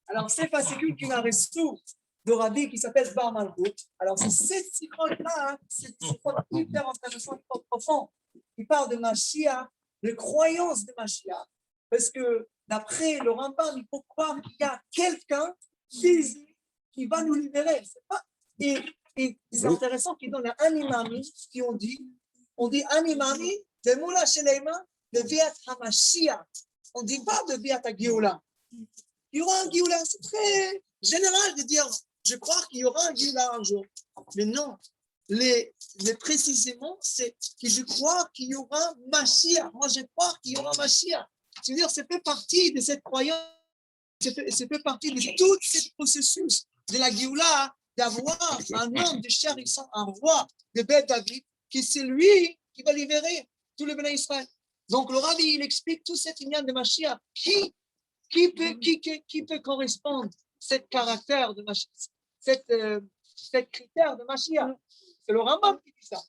Alors, ces fascicules qu'il a reçus de Rabbi qui s'appelle Bar Malchut. Alors, c'est cette sikhot-là, cette sikhot hyper intéressant, hyper profond, qui parle de Mashiach, de croyance de Mashiach. Parce que d'après le Rambam, il faut croire qu'il y a quelqu'un physique qui va nous libérer. C'est pas... Et c'est intéressant qu'il donne un imami qui on dit animami de Moula Sheleima de Viat HaMashiach. On ne dit pas de Viat HaGeoula. Il y aura un Géoula, c'est très général de dire je crois qu'il y aura un Géoula un jour. Mais non, les précisément, c'est que je crois qu'il y aura Mashiach. Moi, je crois qu'il y aura Mashiach. C'est-à-dire, ça fait partie de cette croyance, ça fait partie de tout ce processus de la Géoula, d'avoir un homme de chair et sang, un roi de Beth David, qui c'est lui qui va libérer tout le Bénin Israël. Donc, le Rabbi, il explique tout cet union de Mashiach. Qui peut correspondre à ce caractère de Mashiach, cette critère de Mashiach? C'est le Rambam qui dit ça.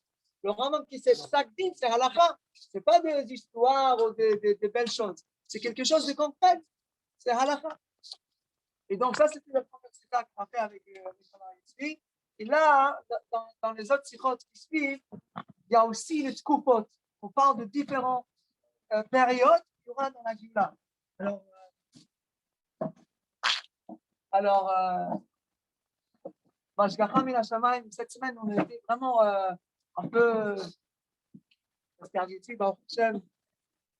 Le Rambam qui sait Psak-Din, c'est halakha. Ce n'est pas des histoires ou des belles choses. C'est quelque chose de concret. C'est halakha. Et donc, ça, c'était le premier citat qu'on a fait avec ici. Et là, dans les autres sikhot qui suivent, il y a aussi les tkupot. On parle de différentes périodes qu'il y aura dans la Géoula. Alors, cette semaine, on a été vraiment un peu Baruch Hashem,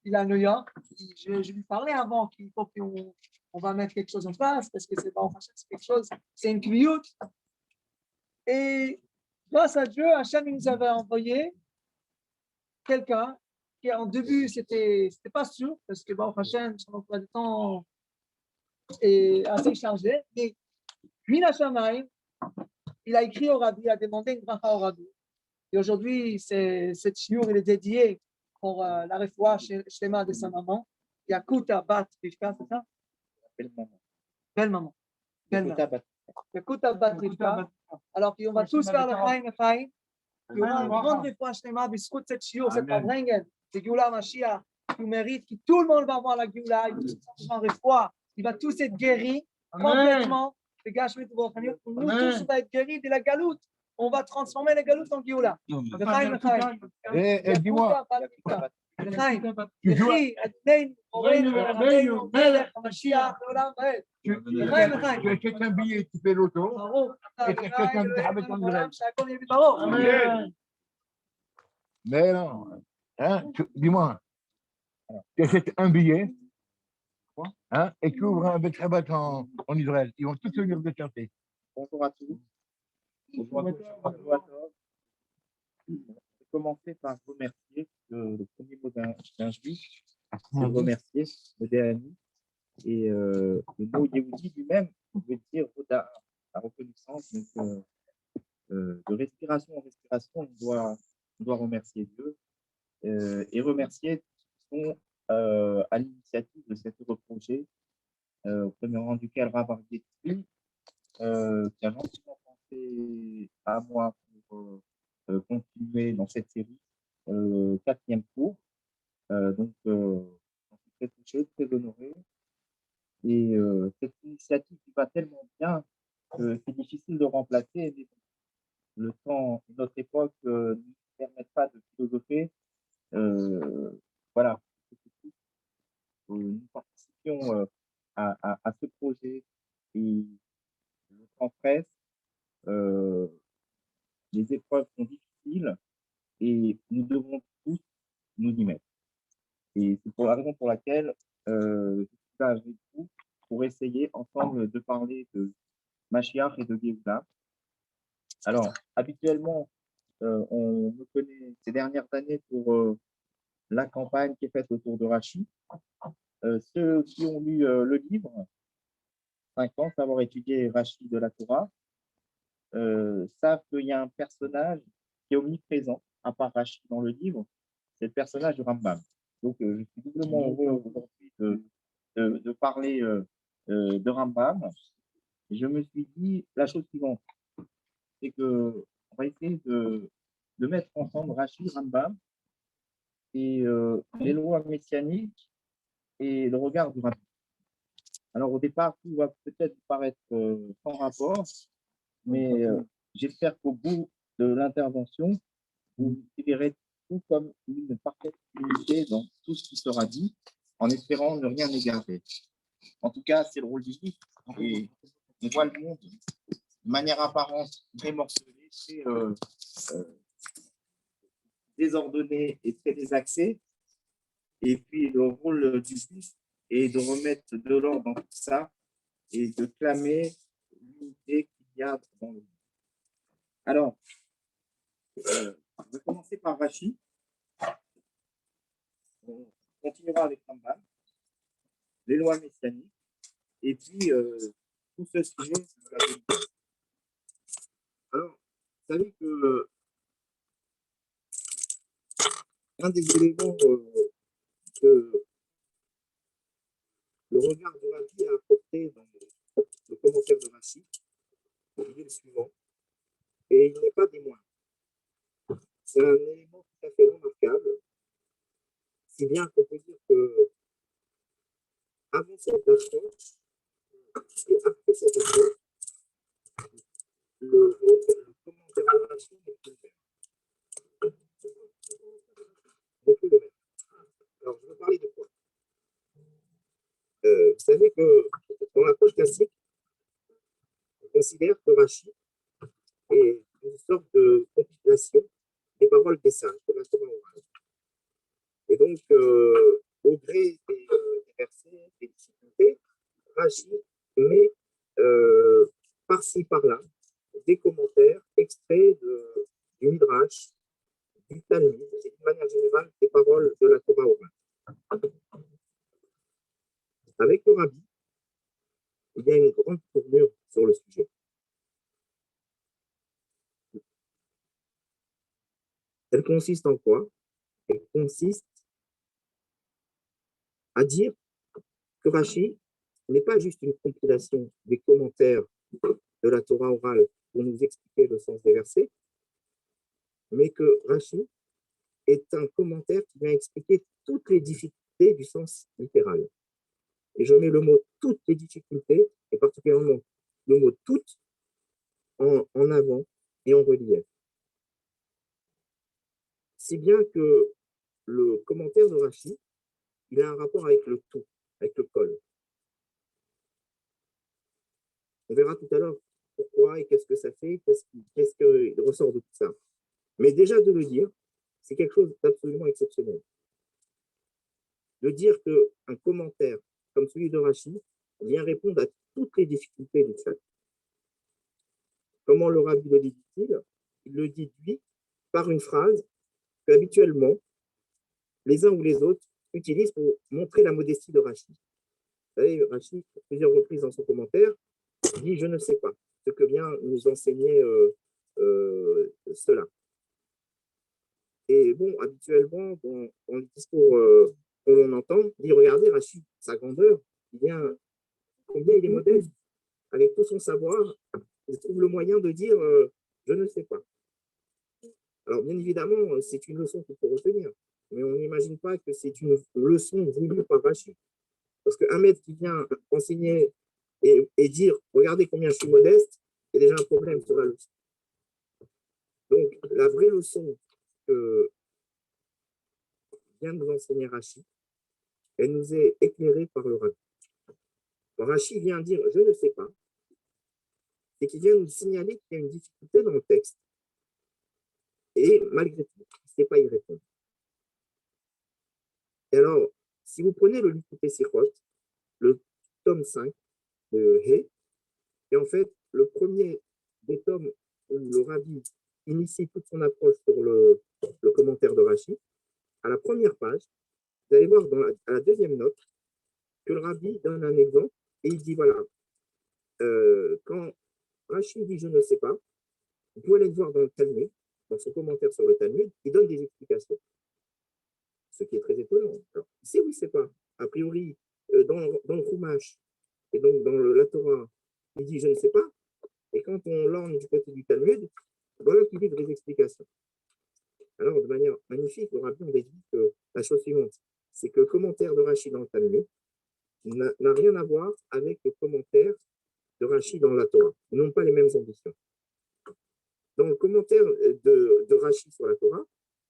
il est à New York. Je lui parlais avant qu'il faut qu'on va mettre quelque chose en place parce que c'est Baruch Hashem, c'est quelque chose, c'est une kviyut. Et grâce à Dieu, Hashem il nous avait envoyé quelqu'un qui en début c'était pas sûr parce que Baruch Hashem, son emploi de temps est assez chargé. Mais Mina Shamayim, il a écrit au Rabbi, il a demandé une bracha au Rabbi. Et aujourd'hui, cette shiur, il est dédié pour la refoua shlema de sa maman. Yakuta Bat Rivka, c'est ça? Belle maman. Yakuta Bat Rivka. Alors, on va tous faire le Chaim et Chaim. Il y aura une grande refoua shlema, biscout cette shiur, cette pavrengen, c'est Géoula Mashiach, qui mérite, que tout le monde va voir la Géoula, il va tous être guéri complètement. Les gars, pour nous tous, on va être guéris de la galoute. On va transformer la galoute en Géoula. Dis-moi. Tu achètes un billet, tu fais l'auto. Et tu achètes un mais non. Hein, dis-moi. Tu achètes un billet. Hein, et tu ouvres un Bet Shabbat en Israël. Ils vont tous venir te chercher. Bonjour à tous. Bonjour à tous. Je vais commencer par remercier le premier mot d'un juif, c'est de remercier le Déani. Et le mot Yehudi lui-même veut dire Hoda, la reconnaissance. Donc, de respiration en respiration, on doit remercier Dieu et remercier ceux qui sont à l'initiative de cet heureux projet, au premier rang duquel Rav Argetti, qui a gentiment pensé à moi pour continuer dans cette série, quatrième cours. Donc, j'en suis très touché, très honoré. Et cette initiative qui va tellement bien que c'est difficile de remplacer. Mais le temps et notre époque ne nous permettent pas de philosopher. Voilà, nous participions à ce projet et le temps presse. Les épreuves sont difficiles et nous devons tous nous y mettre. Et c'est pour la raison pour laquelle je suis là avec vous pour essayer ensemble de parler de Mashiach et de Géoula. Alors, habituellement, on me connaît ces dernières années pour la campagne qui est faite autour de Rashi. Ceux qui ont lu le livre, 5 ans, savoir étudier Rashi de la Torah, savent qu'il y a un personnage qui est omniprésent, à part Rashi dans le livre, c'est le personnage du Rambam. Donc, je suis doublement heureux aujourd'hui de parler de Rambam. Et je me suis dit la chose suivante, c'est qu'on va essayer de mettre ensemble Rashi, Rambam et les lois messianiques et le regard du Rambam. Alors, au départ, tout va peut-être paraître sans rapport, mais j'espère qu'au bout de l'intervention, vous verrez tout comme une parfaite unité dans tout ce qui sera dit, en espérant ne rien égarer. En tout cas, c'est le rôle du livre, et on voit le monde de manière apparente très morcelé, très désordonné et très désaxé. Et puis, le rôle du juif est de remettre de l'ordre dans tout ça et de clamer l'unité qu'il y a dans le monde. Alors, je vais commencer par Rachi. On continuera avec Rambam, les lois messianiques, et puis tout ce sujet de la vérité. Alors, vous savez que un des éléments que le regard de Rachi a apporté dans le commentaire de Rachi, est le suivant, et il n'est pas des moindres. C'est un élément tout à fait remarquable, si bien qu'on peut dire que avant cette approche et après cette approche, le commentaire de Rachi n'est plus le même. Alors, je veux parler de quoi? Vous savez que dans l'approche classique, on considère que Rachi est une sorte de compilation des paroles des sages, de la Torah orale. Et donc, au gré des versets, des difficultés, Rachi met par-ci, par-là, des commentaires extraits du Midrash, du Talmud, et d'une manière générale, des paroles de la Torah orale. Avec le Rabbi, il y a une grande tournure sur le sujet. Elle consiste en quoi? Elle consiste à dire que Rachi n'est pas juste une compilation des commentaires de la Torah orale pour nous expliquer le sens des versets, mais que Rachi est un commentaire qui vient expliquer toutes les difficultés du sens littéral. Et je mets le mot toutes les difficultés, et particulièrement le mot toutes, en avant et en relief. Si bien que le commentaire de Rachi, il a un rapport avec le tout, avec le col. On verra tout à l'heure pourquoi et qu'est-ce que ça fait, qu'est-ce qu'il ressort de tout ça. Mais déjà de le dire, c'est quelque chose d'absolument exceptionnel. De dire qu'un commentaire comme celui de Rachi vient répondre à toutes les difficultés du chat. Comment le Rabbi le dit-il? Il le dit, lui, par une phrase qu'habituellement, les uns ou les autres utilisent pour montrer la modestie de Rachi. Vous savez, Rachi, à plusieurs reprises dans son commentaire, dit « je ne sais pas » ce que vient nous enseigner cela. Et bon, habituellement, dans le discours que l'on entend, dit « regardez, Rachi, sa grandeur, combien il est modeste, avec tout son savoir, il trouve le moyen de dire je ne sais pas ». Alors, bien évidemment, c'est une leçon qu'il faut retenir, mais on n'imagine pas que c'est une leçon voulue par Rachi. Parce qu'un maître qui vient enseigner et dire « regardez combien je suis modeste », il y a déjà un problème sur la leçon. Donc, la vraie leçon que vient nous enseigner Rachi, elle nous est éclairée par le Rabbi. Rachi vient dire « je ne sais pas », et qui vient nous signaler qu'il y a une difficulté dans le texte. Et malgré tout, il ne sait pas y répondre. Et alors, si vous prenez le Likutei Sichot, le tome 5 de He, et en fait, le premier des tomes où le Rabbi initie toute son approche sur le commentaire de Rachi, à la première page, vous allez voir à la deuxième note que le Rabbi donne un exemple et il dit voilà, quand Rachi dit je ne sais pas, vous pouvez aller le voir dans le Talmud, dans son commentaire sur le Talmud, il donne des explications. Ce qui est très étonnant. Alors, ici, oui, c'est pas. A priori, dans le Chumash et donc dans la Torah, il dit je ne sais pas. Et quand on lorgne du côté du Talmud, voilà qu'il livre des explications. Alors, de manière magnifique, le Rabbi, on déduit que la chose suivante, c'est que le commentaire de Rachi dans le Talmud n'a rien à voir avec le commentaire de Rashi dans la Torah. Ils n'ont pas les mêmes ambitions. Dans le commentaire de Rashi sur la Torah,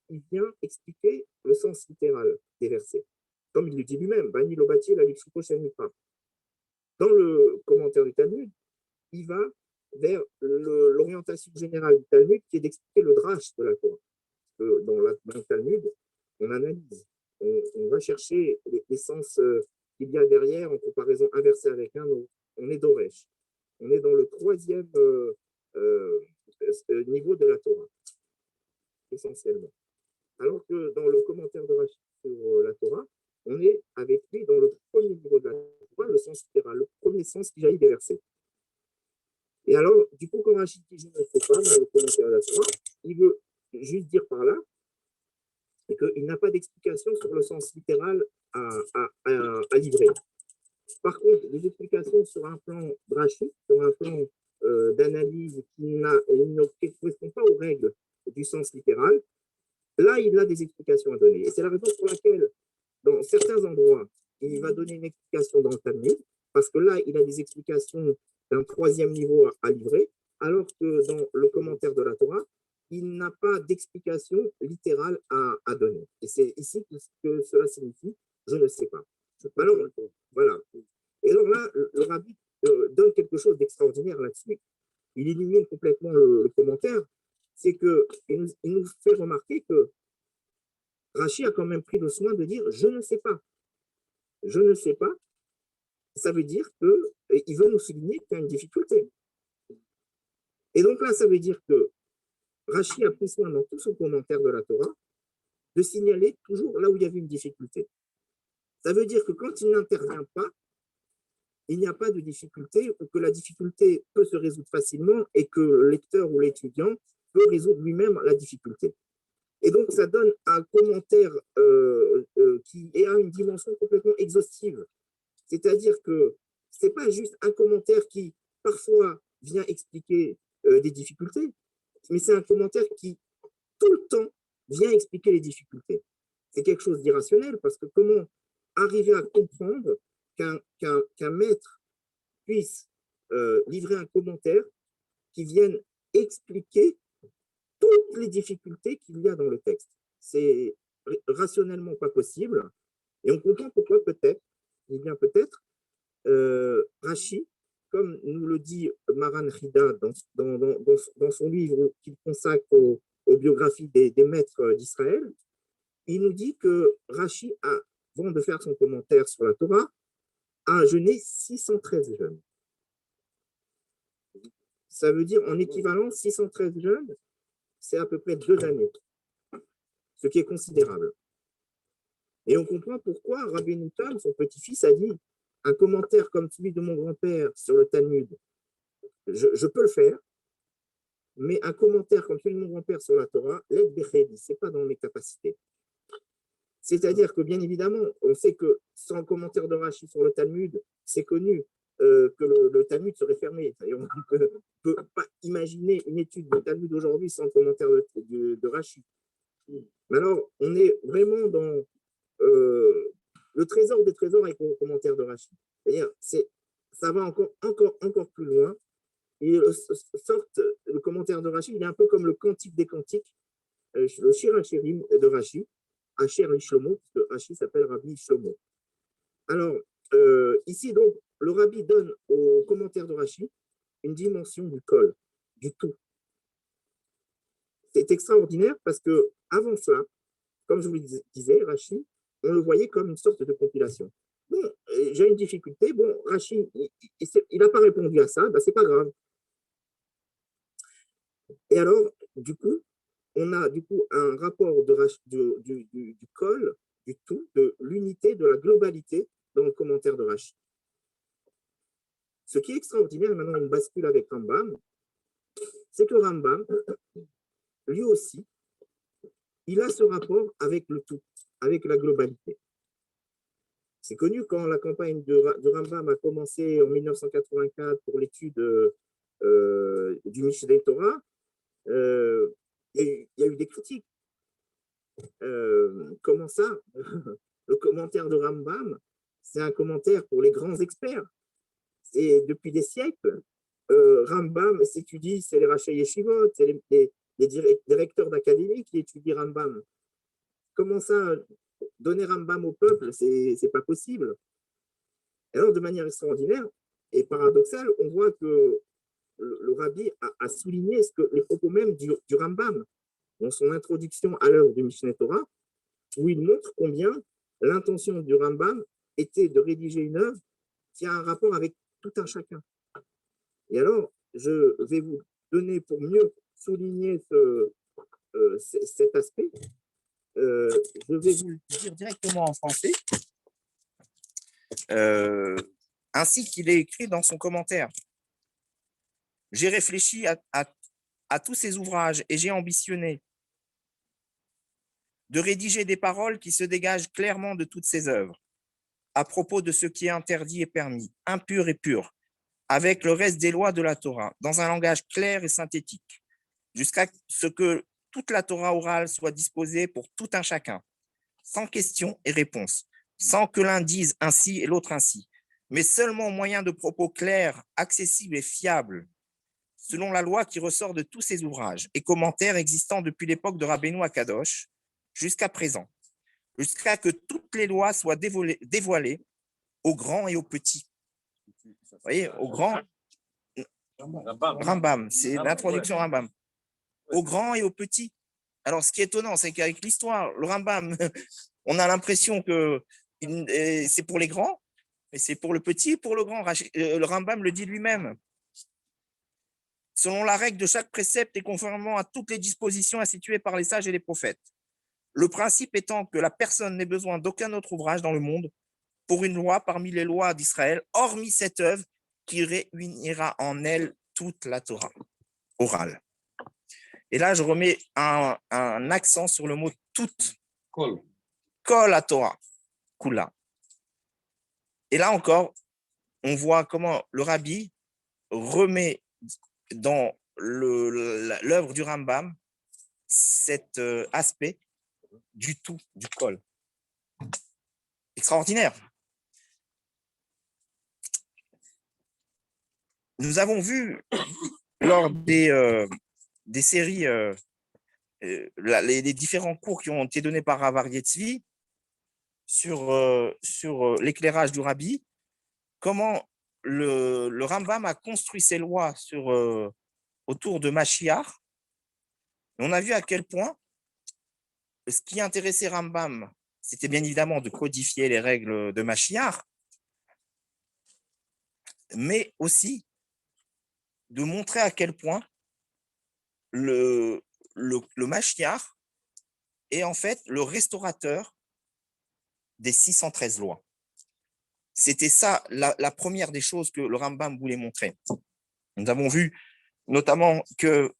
il vient expliquer le sens littéral des versets. Comme il le dit lui-même, Bani Lobati la Lixuko Shamipra. Dans le commentaire du Talmud, il va vers l'orientation générale du Talmud qui est d'expliquer le drash de la Torah. Dans le Talmud, on analyse, on va chercher les sens qu'il y a derrière en comparaison un verset avec un autre. On est d'Oresh. On est dans le troisième niveau de la Torah, essentiellement. Alors que dans le commentaire de Rashi sur la Torah, on est avec lui dans le premier niveau de la Torah, le sens littéral, le premier sens qui jaillit des versets. Et alors, du coup, quand Rashi dit je ne sais pas, dans le commentaire de la Torah, il veut juste dire par là qu'il n'a pas d'explication sur le sens littéral à livrer. Par contre, les explications sur un plan drashique, sur un plan d'analyse qui ne correspond pas aux règles du sens littéral, là, il a des explications à donner. Et c'est la raison pour laquelle, dans certains endroits, il va donner une explication dans le Talmud, parce que là, il a des explications d'un troisième niveau à livrer, alors que dans le commentaire de la Torah, il n'a pas d'explication littérale à donner. Et c'est ici que cela signifie, je ne sais pas. Alors, voilà. Et alors là, le rabbi donne quelque chose d'extraordinaire là-dessus. Il illumine complètement le commentaire. C'est qu'il nous fait remarquer que Rashi a quand même pris le soin de dire « je ne sais pas ». Je ne sais pas, ça veut dire qu'il veut nous souligner qu'il y a une difficulté. Et donc là, ça veut dire que Rashi a pris soin dans tout son commentaire de la Torah de signaler toujours là où il y avait une difficulté. Ça veut dire que quand il n'intervient pas, il n'y a pas de difficulté ou que la difficulté peut se résoudre facilement et que le lecteur ou l'étudiant peut résoudre lui-même la difficulté. Et donc, ça donne un commentaire qui a une dimension complètement exhaustive. C'est-à-dire que ce n'est pas juste un commentaire qui, parfois, vient expliquer des difficultés, mais c'est un commentaire qui, tout le temps, vient expliquer les difficultés. C'est quelque chose d'irrationnel parce que comment arriver à comprendre qu'un maître puisse livrer un commentaire qui vienne expliquer toutes les difficultés qu'il y a dans le texte. C'est rationnellement pas possible. Et on comprend pourquoi peut-être, eh bien peut-être, Rashi, comme nous le dit Maran Hida dans son livre qu'il consacre aux biographies des maîtres d'Israël, il nous dit que Rashi, avant de faire son commentaire sur la Torah, a jeûné 613 jeûnes. Ça veut dire, en équivalent, 613 jeûnes, c'est à peu près 2 années, ce qui est considérable. Et on comprend pourquoi Rabbi Newton, son petit-fils, a dit un commentaire comme celui de mon grand-père sur le Talmud, je peux le faire, mais un commentaire comme celui de mon grand-père sur la Torah, ce n'est pas dans mes capacités. C'est-à-dire que, bien évidemment, on sait que sans commentaire de Rashi sur le Talmud, c'est connu que le Talmud serait fermé. On ne peut pas imaginer une étude du Talmud aujourd'hui sans commentaire de Rashi. Mais alors, on est vraiment dans le trésor des trésors avec le commentaire de Rashi. C'est-à-dire, ça va encore plus loin. Et le commentaire de Rashi, il est un peu comme le cantique des cantiques, le Shir HaShirim de Rashi, Asher Shlomo, parce que Rashi s'appelle Rabbi Shlomo. Alors, ici, donc, le Rabbi donne au commentaire de Rashi une dimension du kol, du tout. C'est extraordinaire parce que avant ça, comme je vous le disais, Rashi, on le voyait comme une sorte de compilation. Bon, j'ai une difficulté, bon, Rashi, il n'a pas répondu à ça, ben, c'est pas grave. Et alors, du coup, on a du coup un rapport du kol, du tout, de l'unité, de la globalité dans le commentaire de Rashi. Ce qui est extraordinaire, maintenant on bascule avec Rambam, c'est que Rambam, lui aussi, il a ce rapport avec le tout, avec la globalité. C'est connu quand la campagne de Rambam a commencé en 1984 pour l'étude du Mishneh Torah, il y a eu des critiques. Comment ça? Le commentaire de Rambam c'est un commentaire pour les grands experts. Et depuis des siècles, Rambam s'étudie, c'est les Rachei Yeshivot, c'est les directeurs d'académie qui étudient Rambam. Comment ça, donner Rambam au peuple, c'est pas possible. Alors, de manière extraordinaire et paradoxale, on voit que le rabbi a souligné les propos même du Rambam dans son introduction à l'œuvre du Mishneh Torah, où il montre combien l'intention du Rambam était de rédiger une œuvre qui a un rapport avec tout un chacun. Et alors, je vais vous donner, pour mieux souligner cet aspect, je vais vous le dire directement en français, ainsi qu'il est écrit dans son commentaire. J'ai réfléchi à tous ces ouvrages et j'ai ambitionné de rédiger des paroles qui se dégagent clairement de toutes ces œuvres, à propos de ce qui est interdit et permis, impur et pur, avec le reste des lois de la Torah, dans un langage clair et synthétique, jusqu'à ce que toute la Torah orale soit disposée pour tout un chacun, sans questions et réponses, sans que l'un dise ainsi et l'autre ainsi, mais seulement au moyen de propos clairs, accessibles et fiables, selon la loi qui ressort de tous ces ouvrages et commentaires existants depuis l'époque de Rabbeinu Akadosh jusqu'à présent, jusqu'à que toutes les lois soient dévoilées aux grands et aux petits. Vous voyez, aux grands, Rambam, c'est l'introduction Rambam, aux grands et aux petits. Alors, ce qui est étonnant, c'est qu'avec l'histoire, le Rambam, on a l'impression que c'est pour les grands, mais c'est pour le petit et pour le grand. Le Rambam le dit lui-même. Selon la règle de chaque précepte et conformément à toutes les dispositions instituées par les sages et les prophètes. Le principe étant que la personne n'ait besoin d'aucun autre ouvrage dans le monde pour une loi parmi les lois d'Israël, hormis cette œuvre qui réunira en elle toute la Torah orale. Et là, je remets un accent sur le mot toute. Kol la Torah. Kula. Et là encore, on voit comment le rabbi remet dans l'œuvre du Rambam cet aspect du tout, du kol. Extraordinaire. Nous avons vu lors des séries, les différents cours qui ont été donnés par Rav Aryeh Tzvi sur l'éclairage du rabbi, comment le Rambam a construit ses lois autour de Mashiach. Et on a vu à quel point ce qui intéressait Rambam, c'était bien évidemment de codifier les règles de Mashiach, mais aussi de montrer à quel point le Mashiach est en fait le restaurateur des 613 lois. C'était ça la première des choses que le Rambam voulait montrer. Nous avons vu notamment que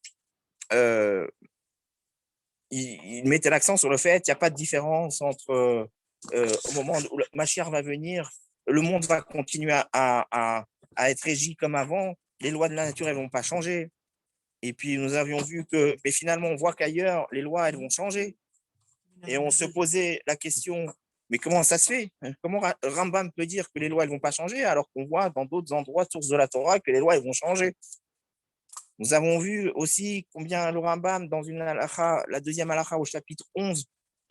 il mettait l'accent sur le fait qu'il n'y a pas de différence entre au moment où le Mashiach va venir, le monde va continuer à être régi comme avant, les lois de la nature elles ne vont pas changer. Et puis nous avions vu que, mais finalement on voit qu'ailleurs les lois elles vont changer. Et on se posait la question, mais comment ça se fait? Comment Rambam peut dire que les lois elles vont pas changer alors qu'on voit dans d'autres endroits, sources de la Torah, que les lois elles vont changer? Nous avons vu aussi combien le Rambam, dans une halakha, la deuxième halakha au chapitre 11,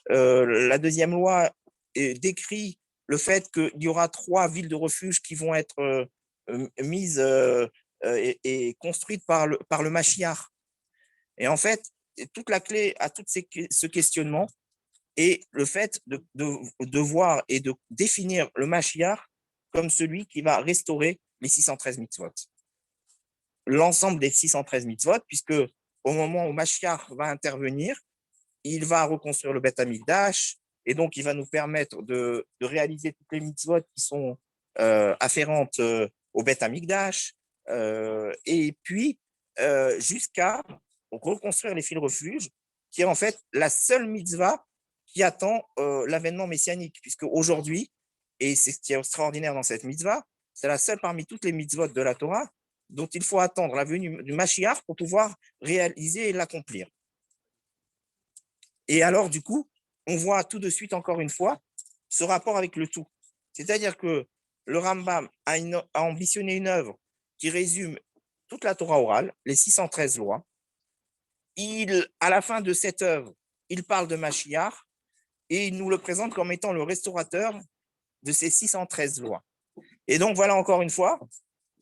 la deuxième loi décrit le fait qu'il y aura 3 villes de refuge qui vont être mises et construites par le Mashiach. Et en fait, toute la clé à tout ce questionnement est le fait de voir et de définir le Mashiach comme celui qui va restaurer les 613 mitzvot. L'ensemble des 613 mitzvot, puisque au moment où Mashiach va intervenir, il va reconstruire le Beth Amikdash, et donc il va nous permettre de réaliser toutes les mitzvot qui sont afférentes au Beth Amikdash, et puis jusqu'à reconstruire les fils refuges, qui est en fait la seule mitzvah qui attend l'avènement messianique, puisque aujourd'hui, et c'est ce qui est extraordinaire dans cette mitzvah, c'est la seule parmi toutes les mitzvot de la Torah dont il faut attendre la venue du Mashiach pour pouvoir réaliser et l'accomplir. Et alors, du coup, on voit tout de suite, encore une fois, ce rapport avec le tout. C'est-à-dire que le Rambam a ambitionné une œuvre qui résume toute la Torah orale, les 613 lois. À la fin de cette œuvre, il parle de Mashiach et il nous le présente comme étant le restaurateur de ces 613 lois. Et donc, voilà encore une fois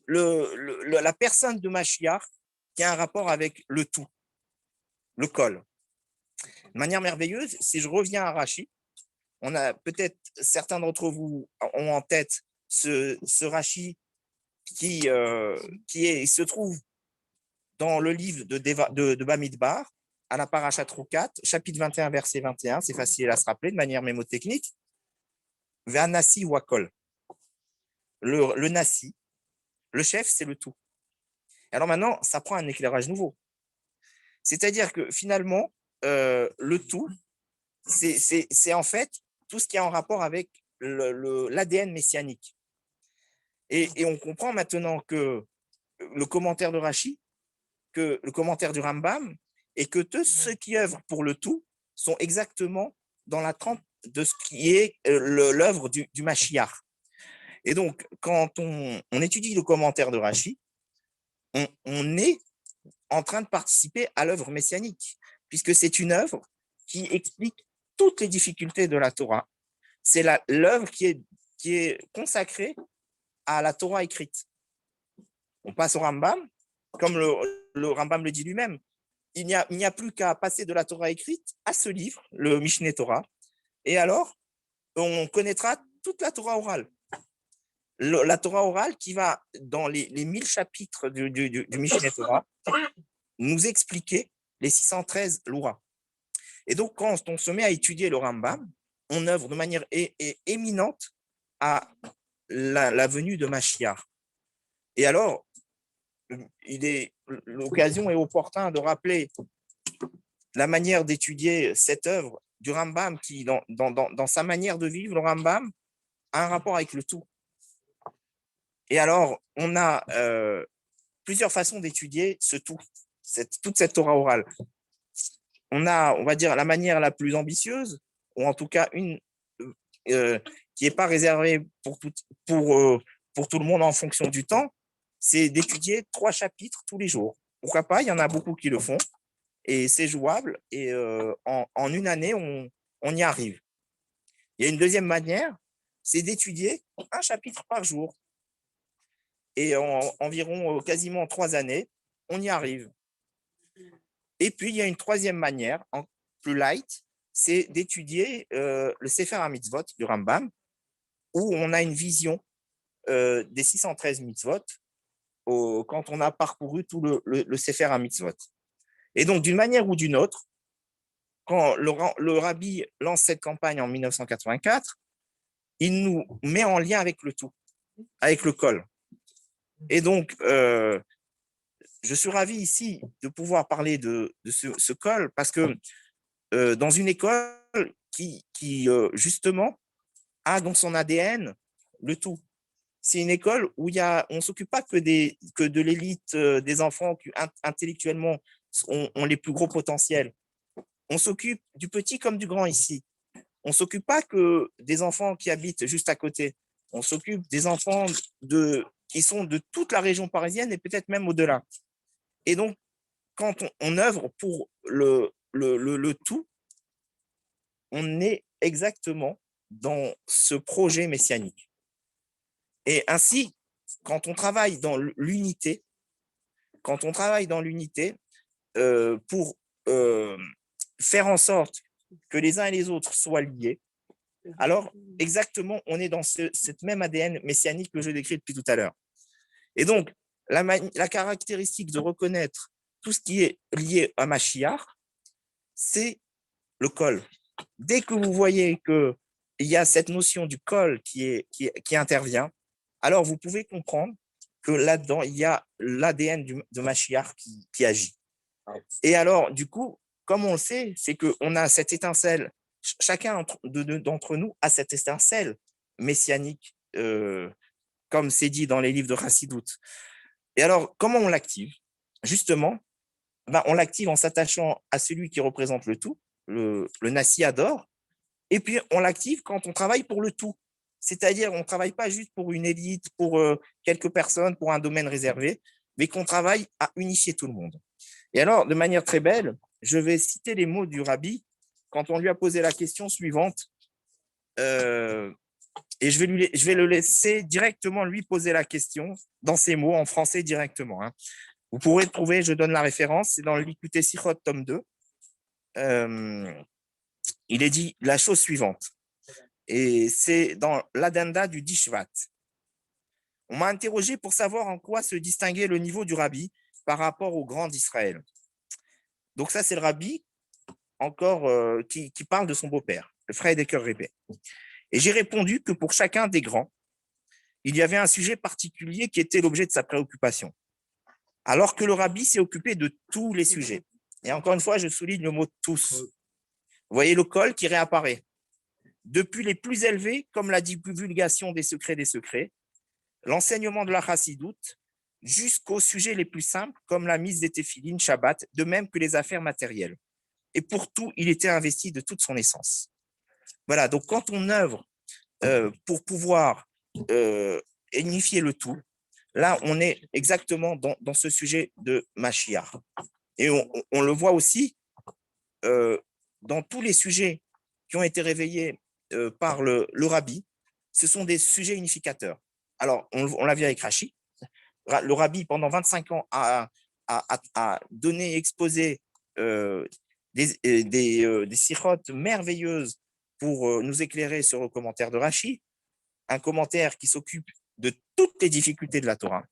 la personne de Mashiach qui a un rapport avec le tout, le kol. De manière merveilleuse, si je reviens à Rashi, on a peut-être certains d'entre vous ont en tête ce Rashi qui se trouve dans le livre de Bamidbar, à la Parashat Rukat, chapitre 21, verset 21, c'est facile à se rappeler de manière mémotechnique. Ve'anasi wakol. Le nasi, le chef, c'est le tout. Alors maintenant, ça prend un éclairage nouveau. C'est-à-dire que finalement, le tout, c'est en fait tout ce qui est en rapport avec l'ADN messianique. Et on comprend maintenant que le commentaire de Rashi, que le commentaire du Rambam, et que tous ceux qui œuvrent pour le tout sont exactement dans la trempe de ce qui est l'œuvre du Mashiach. Et donc, quand on étudie le commentaire de Rashi, on est en train de participer à l'œuvre messianique, puisque c'est une œuvre qui explique toutes les difficultés de la Torah. C'est l'œuvre qui est consacrée à la Torah écrite. On passe au Rambam, comme le Rambam le dit lui-même, il n'y a plus qu'à passer de la Torah écrite à ce livre, le Mishneh Torah, et alors on connaîtra toute la Torah orale. La Torah orale qui va, dans les 1000 chapitres du Mishneh Torah, nous expliquer les 613 lois. Et donc, quand on se met à étudier le Rambam, on œuvre de manière éminente à la venue de Mashiach. Et alors, l'occasion est opportune de rappeler la manière d'étudier cette œuvre du Rambam qui, dans sa manière de vivre, le Rambam a un rapport avec le tout. Et alors, on a plusieurs façons d'étudier ce tout, toute cette Torah orale. On a, on va dire, la manière la plus ambitieuse, ou en tout cas une qui n'est pas réservée pour tout le monde en fonction du temps, c'est d'étudier 3 chapitres tous les jours. Pourquoi pas? Il y en a beaucoup qui le font, et c'est jouable, et en une année, on y arrive. Il y a une deuxième manière, c'est d'étudier un chapitre par jour. Et en environ quasiment 3 années, on y arrive. Et puis, il y a une troisième manière, plus light, c'est d'étudier le Sefer HaMitzvot du Rambam, où on a une vision des 613 mitzvot quand on a parcouru tout le Sefer HaMitzvot. Et donc, d'une manière ou d'une autre, quand le rabbi lance cette campagne en 1984, il nous met en lien avec le tout, avec le kol. Et donc, je suis ravi ici de pouvoir parler de ce kol parce que dans une école qui justement a dans son ADN le tout. C'est une école où on ne s'occupe pas que de l'élite des enfants qui intellectuellement ont les plus gros potentiels. On s'occupe du petit comme du grand ici. On ne s'occupe pas que des enfants qui habitent juste à côté. On s'occupe des enfants qui sont de toute la région parisienne et peut-être même au-delà. Et donc, quand on œuvre pour le tout, on est exactement dans ce projet messianique. Et ainsi, quand on travaille dans l'unité, pour faire en sorte que les uns et les autres soient liés, alors exactement, on est dans cette même ADN messianique que je décris depuis tout à l'heure. Et donc, la caractéristique de reconnaître tout ce qui est lié à Mashiach, c'est le kol. Dès que vous voyez qu'il y a cette notion du kol qui intervient, alors vous pouvez comprendre que là-dedans, il y a l'ADN de Mashiach qui agit. Et alors, du coup, comme on le sait, c'est qu'on a cette étincelle, chacun d'entre nous a cette étincelle messianique, comme c'est dit dans les livres de Chassidut. Et alors, comment on l'active? Justement, on l'active en s'attachant à celui qui représente le tout, le Nasi Ador, et puis on l'active quand on travaille pour le tout. C'est-à-dire, on ne travaille pas juste pour une élite, pour quelques personnes, pour un domaine réservé, mais qu'on travaille à unifier tout le monde. Et alors, de manière très belle, je vais citer les mots du rabbi quand on lui a posé la question suivante. Et je vais le laisser directement lui poser la question dans ses mots en français directement. Hein. Vous pourrez trouver, je donne la référence, c'est dans le Likutei Sichot, tome 2. Il est dit la chose suivante, et c'est dans l'Adenda du Dishvat. On m'a interrogé pour savoir en quoi se distinguait le niveau du rabbi par rapport au grand d'Israël. Donc ça, c'est le rabbi encore qui parle de son beau-père, le frère des cœurs répés. Et j'ai répondu que pour chacun des grands, il y avait un sujet particulier qui était l'objet de sa préoccupation, alors que le rabbi s'est occupé de tous les sujets. Et encore une fois, je souligne le mot « tous ». Vous voyez le col qui réapparaît. Depuis les plus élevés, comme la divulgation des secrets, l'enseignement de la chassidoute, jusqu'aux sujets les plus simples, comme la mise des téphilines, Shabbat, de même que les affaires matérielles. Et pour tout, il était investi de toute son essence. Voilà, donc quand on œuvre pour pouvoir unifier le tout, là, on est exactement dans ce sujet de Mashiach. Et on le voit aussi dans tous les sujets qui ont été réveillés par le rabbi, ce sont des sujets unificateurs. Alors, on l'a vu avec Rashi. Le rabbi, pendant 25 ans, a donné et exposé des sirotes merveilleuses pour nous éclairer sur le commentaire de Rashi, un commentaire qui s'occupe de toutes les difficultés de la Torah.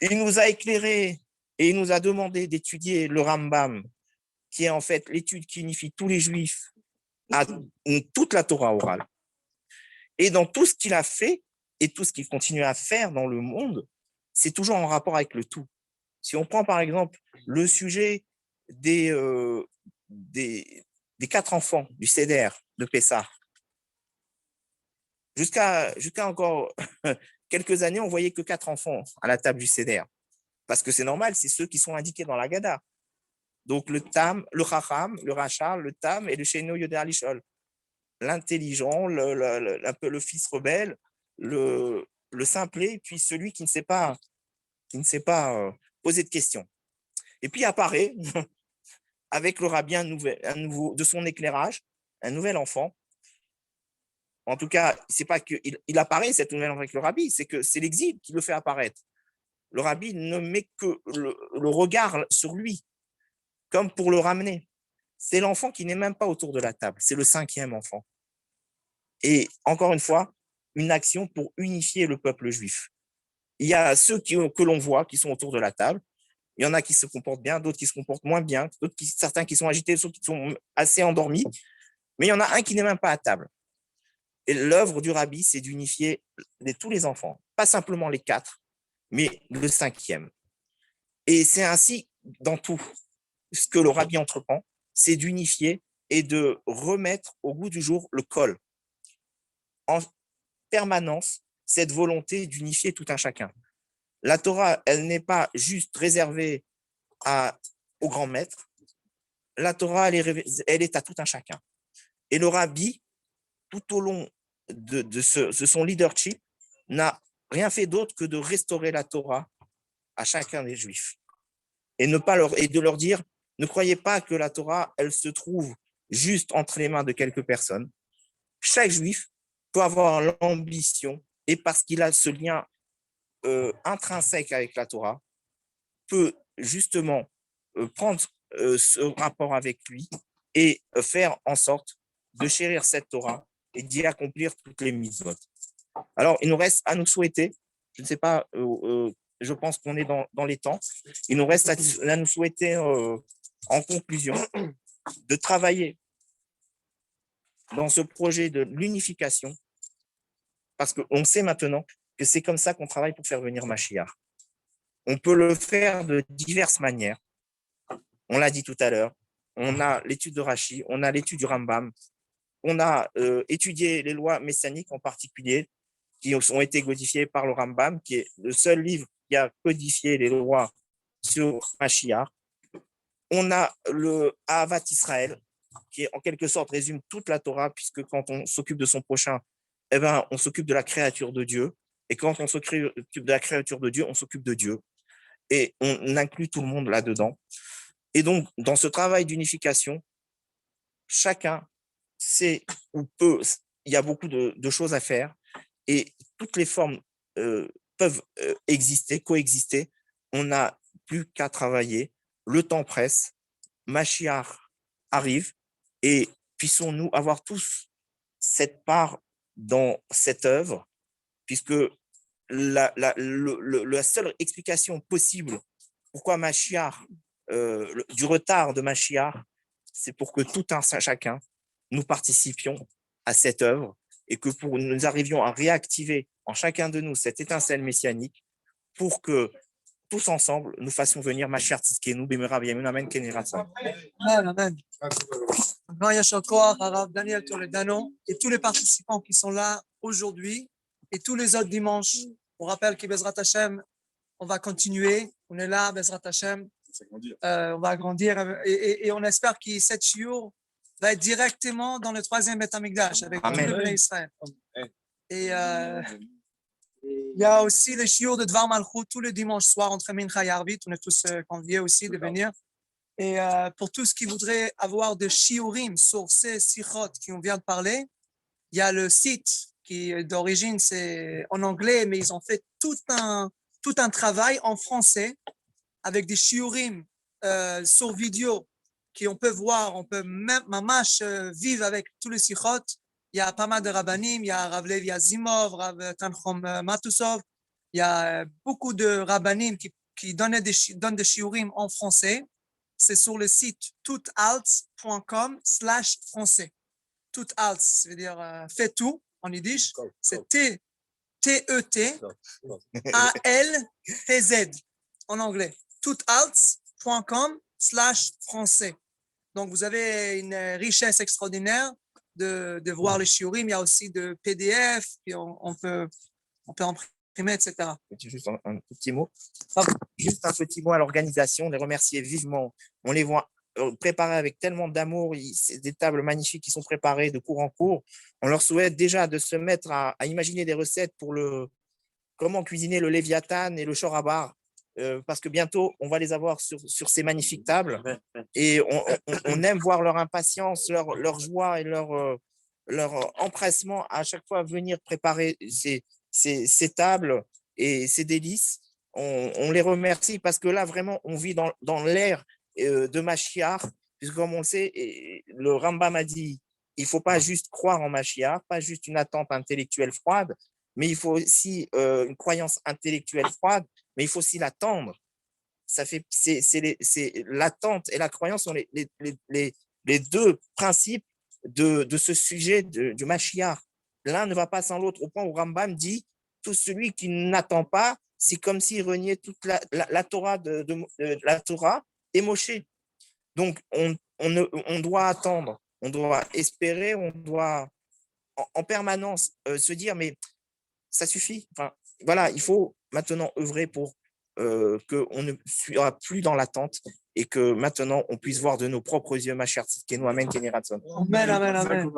Il nous a éclairé et il nous a demandé d'étudier le Rambam, qui est en fait l'étude qui unifie tous les juifs à toute la Torah orale. Et dans tout ce qu'il a fait et tout ce qu'il continue à faire dans le monde, c'est toujours en rapport avec le tout. Si on prend par exemple le sujet des 4 enfants du Seder de Pessah, jusqu'à encore quelques années, on voyait que 4 enfants à la table du Seder. Parce que c'est normal, c'est ceux qui sont indiqués dans la Gada. Donc le Tam, le Chacham, le Rachar, le Tam et le Sheino Yodé Alishol. L'intelligent, un peu le fils rebelle, le simplet, puis celui qui ne sait pas poser de questions. Et puis apparaît, avec le rabbi, un nouveau, de son éclairage, un nouvel enfant. En tout cas, c'est pas qu'il apparaît, cet nouvel enfant avec le rabbi, c'est que c'est l'exil qui le fait apparaître. Le rabbi ne met que le regard sur lui, comme pour le ramener. C'est l'enfant qui n'est même pas autour de la table, c'est le 5e enfant. Et encore une fois, une action pour unifier le peuple juif. Il y a ceux que l'on voit qui sont autour de la table. Il y en a qui se comportent bien, d'autres qui se comportent moins bien, certains qui sont agités, d'autres qui sont assez endormis. Mais il y en a un qui n'est même pas à table. Et l'œuvre du rabbi, c'est d'unifier tous les enfants, pas simplement les 4, mais le 5e. Et c'est ainsi dans tout ce que le rabbi entreprend, c'est d'unifier et de remettre au goût du jour le kol. En permanence, cette volonté d'unifier tout un chacun. La Torah, elle n'est pas juste réservée au grand maître. La Torah, elle est à tout un chacun. Et le rabbi, tout au long de son leadership, n'a rien fait d'autre que de restaurer la Torah à chacun des Juifs. Et de leur dire, ne croyez pas que la Torah, elle se trouve juste entre les mains de quelques personnes. Chaque Juif peut avoir l'ambition, et parce qu'il a ce lien intrinsèque avec la Torah, peut justement prendre ce rapport avec lui et faire en sorte de chérir cette Torah et d'y accomplir toutes les mitzvot. Alors, il nous reste à nous souhaiter, je ne sais pas, je pense qu'on est dans les temps, il nous reste à nous souhaiter, en conclusion, de travailler dans ce projet de l'unification, parce qu'on sait maintenant que c'est comme ça qu'on travaille pour faire venir Mashiach. On peut le faire de diverses manières. On l'a dit tout à l'heure, on a l'étude de Rashi, on a l'étude du Rambam, on a étudié les lois messianiques en particulier, qui ont été codifiées par le Rambam, qui est le seul livre qui a codifié les lois sur Mashiach. On a le Ahavat Israël, qui en quelque sorte résume toute la Torah, puisque quand on s'occupe de son prochain, eh ben, on s'occupe de la créature de Dieu. Et quand on s'occupe de la créature de Dieu, on s'occupe de Dieu. Et on inclut tout le monde là-dedans. Et donc, dans ce travail d'unification, chacun sait ou peut, il y a beaucoup de choses à faire. Et toutes les formes peuvent exister, coexister. On n'a plus qu'à travailler. Le temps presse. Mashiach arrive. Et puissons-nous avoir tous cette part dans cette œuvre, puisque la seule explication possible pourquoi Mashiach, du retard de Mashiach, c'est pour que tout un chacun, nous participions à cette œuvre et que nous arrivions à réactiver en chacun de nous cette étincelle messianique pour que tous ensemble, nous fassions venir Mashiach Tzidkenu, Bimera B'Yamin, Amen, Ken Yirah Tzadok. Amen, amen. Grand Yashar Koach, Harav Daniel Toledano et tous les participants qui sont là aujourd'hui et tous les autres dimanches. On rappelle que Bezrat Hashem, on va continuer. On est là, Bezrat Hashem. On va agrandir et on espère que cette shiur va être directement dans le 3e Beth Amikdash avec tous les Bnei Israël. Et il y a aussi les shiur de Dvar Malchut tous les dimanches soirs entre Mincha et Arvit. On est tous conviés aussi de venir. Et pour tous qui voudraient avoir des shiurim sur ces sichot qu'on vient de parler, il y a le site qui d'origine c'est en anglais, mais ils ont fait tout un travail en français avec des shiurim sur vidéo qu'on peut voir, on peut même mamash vivre avec tous les sichot. Il y a pas mal de rabbanim, il y a Rav Levi Azimov, Rav Tanchom Matusov, il y a beaucoup de rabbanim qui donnent des shiurim en français. C'est sur le site toutaltz.com/français. Toutaltz, ça veut dire fait tout en yiddish. C'est T-E-T-A-L-T-Z en anglais. toutaltz.com/français. Donc, vous avez une richesse extraordinaire de voir les shiurim. Il y a aussi de PDF, puis on peut imprimer, etc. Juste un petit mot. Juste un petit mot à l'organisation, les remercier vivement. On les voit préparés avec tellement d'amour. C'est des tables magnifiques qui sont préparées de cours en cours. On leur souhaite déjà de se mettre à imaginer des recettes pour comment cuisiner le Léviathan et le Shorabar, parce que bientôt, on va les avoir sur ces magnifiques tables. Et on aime voir leur impatience, leur joie et leur empressement à chaque fois à venir préparer ces tables et ces délices. On les remercie parce que là, vraiment, on vit dans l'ère de Mashiach, puisque comme on le sait, le Rambam a dit, il ne faut pas juste croire en Mashiach, pas juste une attente intellectuelle froide, mais il faut aussi une croyance intellectuelle froide, mais il faut aussi l'attendre. C'est l'attente et la croyance sont les deux principes de ce sujet du Mashiach. L'un ne va pas sans l'autre, au point où Rambam dit tout celui qui n'attend pas, c'est comme s'il reniait toute la Torah la Torah et Moshe. Donc, on doit attendre, on doit espérer, on doit en permanence se dire, mais ça suffit. Enfin, voilà, il faut maintenant œuvrer pour qu'on ne soit plus dans l'attente et que maintenant, on puisse voir de nos propres yeux Mashiach Tzidkenu, Amen, Ken Yirah Tzadok. Amen, amen, amen.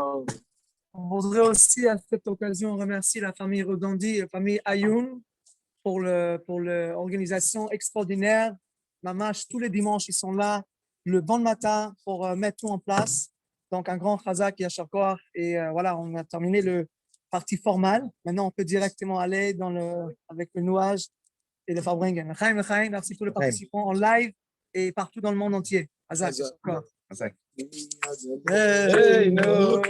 On voudrait aussi à cette occasion remercier la famille Rodandi et la famille Ayoun pour l'organisation extraordinaire. Mamash, tous les dimanches, ils sont là le bon matin pour mettre tout en place. Donc, un grand chazak Yashar Koach. Et voilà, on a terminé le partie formale. Maintenant, on peut directement aller avec le nouage et le Farbringen. Merci pour les participants en live et partout dans le monde entier. Chazak Yashar Koach. Hey, no.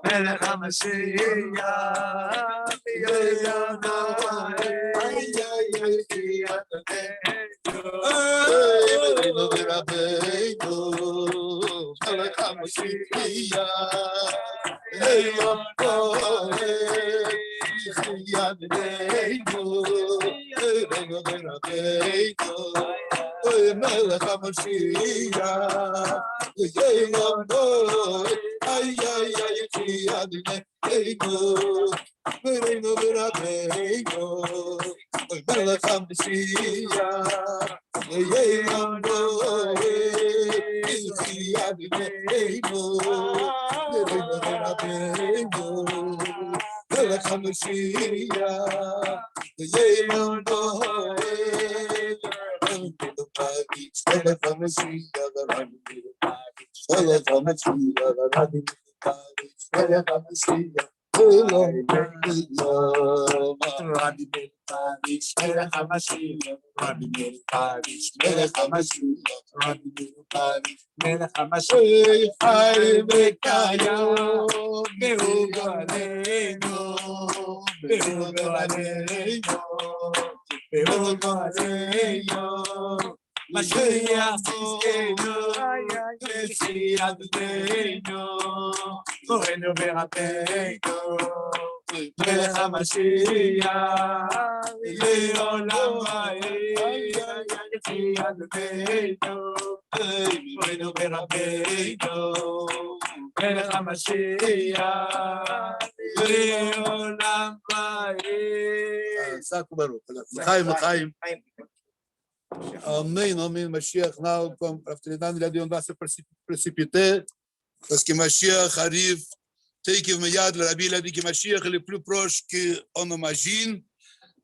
מלך המשיח, מלך המשיח, ay, ay, ay, Adonai, Merino, Merabeno, Melech HaMashiach, Yeimano, Adonai, Merino, Merabeno, Melech HaMashiach, Yeimano, Melech HaMashiach, Melech HaMashiach, Mashiach Tzidkenu, Meshiach Adonenu, Morenu Verateinu, Melech HaMashiach, Le'olam Va'ed, Meshiach Adonenu, Morenu Verateinu, Melech HaMashiach, Le'olam Va'ed. Chaim. Amém, amém, Mashiach. Now, comme Rav Toledano l'a dit, on va se précipiter parce que Mashiach arrive. Teikiv Meyad, le Rabbi a dit que Mashiach est le plus proche qu'on imagine.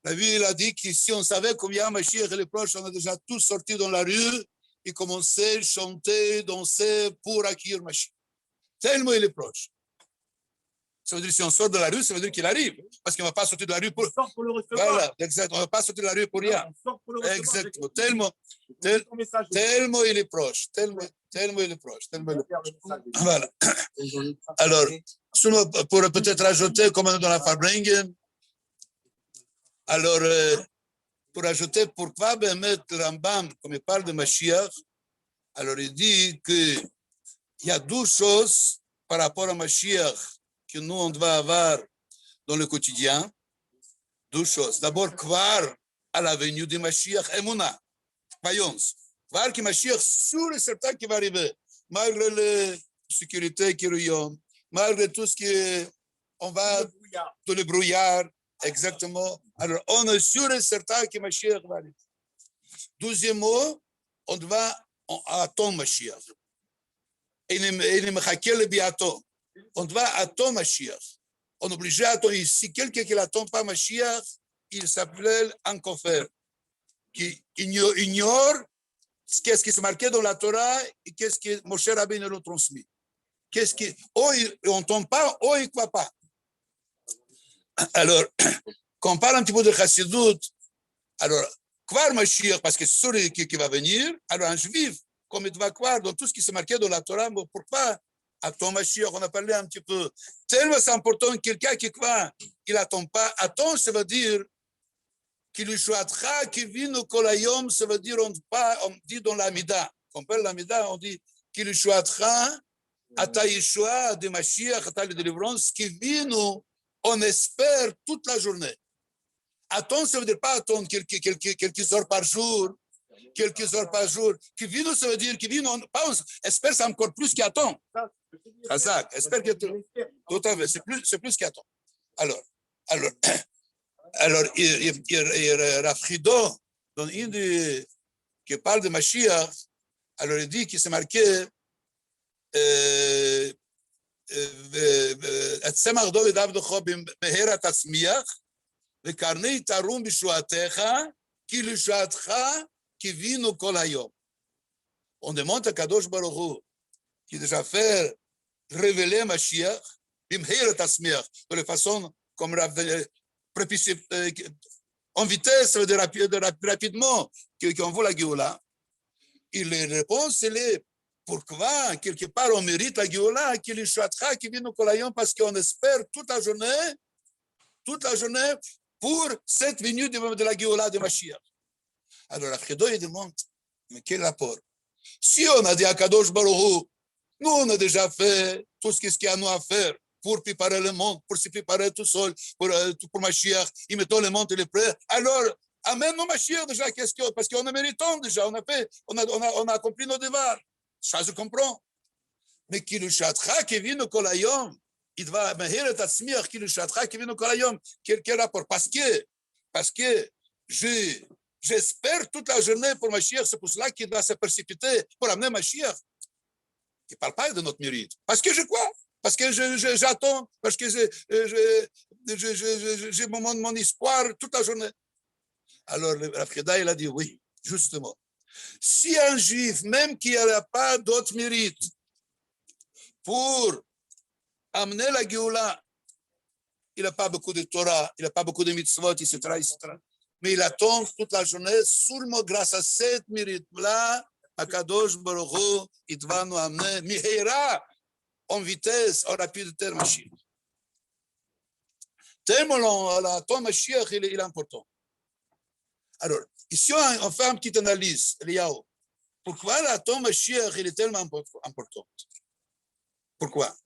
Le Rabbi a dit que si on savait combien Mashiach est le proche, on a déjà tous sorti dans la rue et commencé à chanter, danser pour accueillir Mashiach. Tellement il est proche. Ça veut dire que si on sort de la rue, ça veut dire qu'il arrive. Parce qu'on ne va pas sortir de la rue pour... le recevoir. Voilà, exact. On ne va pas sortir de la rue pour rien. On sort pour le recevoir. Exactement. Tellement il est proche. Tellement il est proche. Voilà. Alors, pour peut-être ajouter, comme on est dans la Farbringen, alors, pour ajouter, pourquoi mettre le Rambam, comme il parle de Mashiach, alors il dit qu'il y a deux choses par rapport à Mashiach que nous, on doit avoir dans le quotidien. Deux choses. D'abord, croire à la venue de Mashiach, Emouna, croyance. Croire que Mashiach, sûr et certain qu'il va arriver, malgré la sécurité qu'il y a, malgré tout ce qu'on va, tout le brouillard, exactement. Alors, on est sûr et certain que Mashiach va arriver. Deuxième mot, on doit attendre Mashiach. Et ne me le biato. On doit attendre Mashiach. On est obligé d'attendre. Si quelqu'un qui n'attend pas Mashiach, il s'appelle un kofar, qui ignore qu'est-ce qui est marqué dans la Torah et qu'est-ce que Moshe Rabbeinu nous a transmis. Qu'est-ce qui, ou il n'entend pas, ou il ne croit pas. Alors, quand on parle un petit peu de Chassidut, alors, croire Mashiach, parce que c'est celui qui va venir, alors un juif, comme il doit croire dans tout ce qui est marqué dans la Torah, pourquoi attends Mashiach, on a parlé un petit peu. Tellement c'est important, quelqu'un qui croit, il n'attend pas. Attends, ça veut dire qu'il choitera, qu'il vit nos kolayom, ça veut dire, on dit dans l'Amida, on parle l'Amida, on dit qu'il choitera, à ta Yeshua, de Mashiach, à ta délivrance, qui vit nous, on espère toute la journée. Attends, ça veut dire pas attendre quelques heures par jour, quelques heures par jour. Qui vit nous, ça veut dire qui vit nous, pas on espère, c'est encore plus qu'attend. Ça, espère que tout à fait, c'est plus qu'attend. Alors, Rafrido, dans une qui parle de Mashiach, alors il dit qu'il s'est marqué הצמח דוד עבדך במהרה תצמיח וקרני תרום בשועתך qui le châtra, qui vit nos kolayom. On demande à Kadosh Baruch Hu, qui déjà fait révéler Mashiach, bimheir tasmiach, de la façon comme en vitesse, rapidement, qu'on voit la Géoula. Et la réponse, elle est pourquoi, quelque part, on mérite la Géoula, qui le châtra, qui vit nos kolayom, parce qu'on espère toute la journée, pour cette venue de la Géoula de Mashiach. Alors, Alfredo, il demande, mais quel rapport? Si on a dit à Kadosh Baruch Hu, nous, on a déjà fait tout ce qu'il y a à nous à faire pour préparer le monde, pour se préparer tout seul, pour Mashiach, et mettons le monde, il est prêt. Alors, amène-nous Mashiach déjà, parce qu'on a méritons déjà, on a accompli nos devoirs. Ça, je comprends. Mais qui le châtra, qui vit nos kolayom, il va mahir et tatsmiach, qui le châtra, qui vit nos kolayom. Quel rapport? Parce que j'espère toute la journée pour Mashiach, c'est pour cela qu'il va se précipiter pour amener Mashiach. Il ne parle pas de notre mérite. Parce que je crois, parce que j'attends, parce que j'ai mon espoir toute la journée. Alors, Rafkeda, il a dit oui, justement. Si un juif, même qui n'a pas d'autre mérite, pour amener la Géoula, il n'a pas beaucoup de Torah, il n'a pas beaucoup de mitzvot, etc., mais il attend toute la journée, seulement grâce à cette mérite-là, Akadosh Baruch Hu, il va nous amener Mihera en vitesse, en rapidité, Mashiach. Tellement ton Mashiach, il est important. Alors, ici, on fait une petite analyse, Eliyahu. Pourquoi la ton Mashiach, il est tellement important? Pourquoi?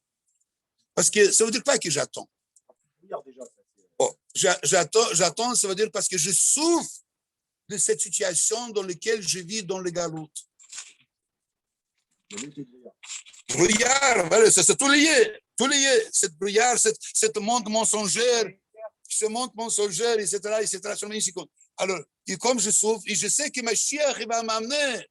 Parce que ça ne veut dire pas que j'attends. Oh, j'attends, ça veut dire parce que je souffre de cette situation dans laquelle je vis dans le galoute. Brouillard, voilà, c'est tout lié. Cette brouillard, cette monde mensongère, etc. Alors, et comme je souffre, et je sais que Mashiach va m'amener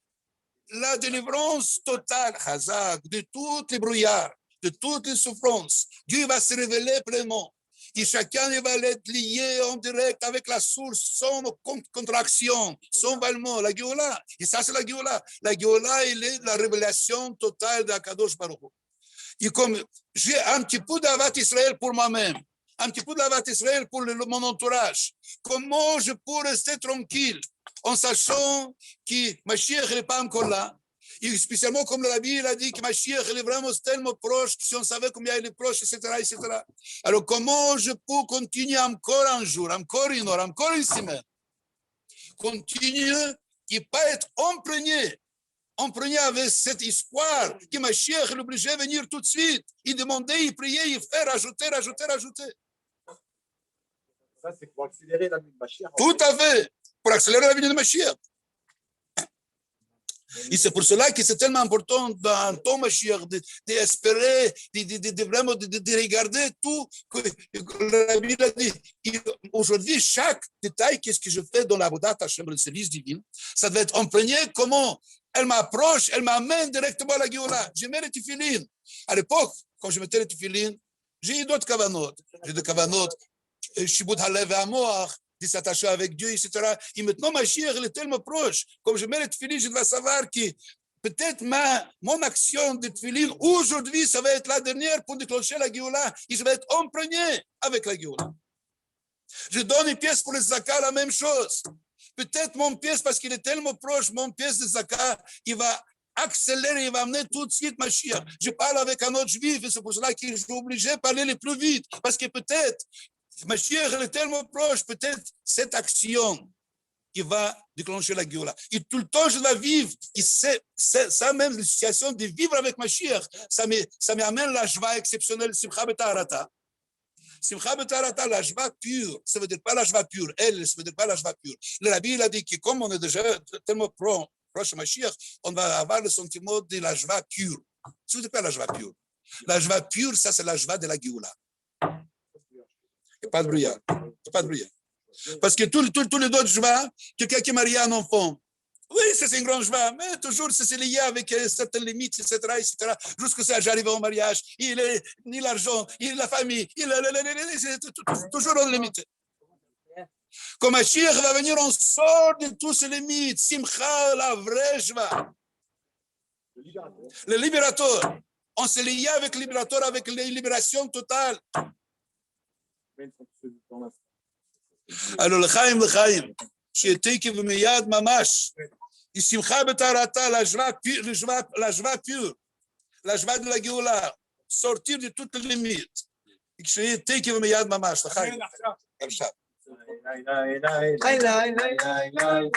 la délivrance totale, Chazak, de toutes les brouillards, de toutes les souffrances. Dieu va se révéler pleinement. Et chacun va être lié en direct avec la source, sans contraction, sans valement, la Géoula. Et ça, c'est la Géoula. La Géoula, elle est la révélation totale d'Akadosh Baruch Hu. Et comme j'ai un petit peu d'Avat Israël pour moi-même, un petit peu d'Avat Israël pour mon entourage, comment je peux rester tranquille en sachant que Mashiach n'est pas encore là? Et spécialement comme le Rabbi il a dit que Mashiach est vraiment tellement proche, que si on savait combien il est proche, etc. Alors comment je peux continuer encore un jour, encore une heure, encore une semaine, continuer et pas être empreigné avec cet espoir que Mashiach est obligé de venir tout de suite, et demander, et prier, et faire, rajouter. Ça, c'est pour accélérer la venue de Mashiach. Tout à fait, pour accélérer la venue de Mashiach. Et c'est pour cela que c'est tellement important dans ton Mashiach d'espérer, vraiment de regarder tout que la Bible a dit. Aujourd'hui, chaque détail, qu'est-ce que je fais dans la Vodat Hashem, le service divin, ça doit être imprégné comment elle m'approche, elle m'amène directement à la Géoula. Je mets les tefilines. À l'époque, quand je mettais les tefilines, j'ai eu d'autres kavanot. J'ai des kavanot, Shibud Halev et Amoach, de s'attacher avec Dieu, etc. Et maintenant, Mashiach, il est tellement proche. Comme je mets les tefilines, je dois savoir que peut-être mon action de tefilines, aujourd'hui, ça va être la dernière pour déclencher la Géoula. Et je vais être imprégné avec la Géoula. Je donne une pièce pour les Zaka, la même chose. Peut-être mon pièce, parce qu'il est tellement proche, mon pièce de Zaka, il va accélérer, il va amener tout de suite Mashiach. Je parle avec un autre juif, et c'est pour cela que je suis obligé de parler le plus vite. Parce que peut-être, Mashiach est tellement proche, peut-être cette action qui va déclencher la Géoula. Et tout le temps, je dois vivre. Et ça même, la situation de vivre avec Mashiach, ça m'amène la joie exceptionnelle, Simcha B'Taharata. Simcha B'Taharata, la joie pure, ça veut dire pas la joie pure. Elle, ça veut dire pas la joie pure. Le Rabbi, il a dit que comme on est déjà tellement proche de Mashiach, on va avoir le sentiment de la joie pure. Ça veut dire pas la joie pure. La joie pure, ça, c'est la joie de la Géoula. Il n'y a pas de brouillard. Parce que tous les autres joies, quelqu'un qui marie un enfant, oui, c'est une grande joie, mais toujours c'est lié avec certaines limites, etc. Jusqu'à ça, j'arrive au mariage, il est ni l'argent, il la famille, c'est toujours en limite. Quand Mashiach va venir, on sort de tous ces limites. Simcha, la vraie joie. Le libérateur. On se lie avec le libérateur, avec la libération totale. Alors, l'chaim, j'étais qui veut me yad mamash. Il simcha betarata, la joie pure, la joie de la Géoula, sortir de toutes les limites. j'étais qui veut me yad mamash. l'chaim. עכשיו. לילה, لا لا لا لا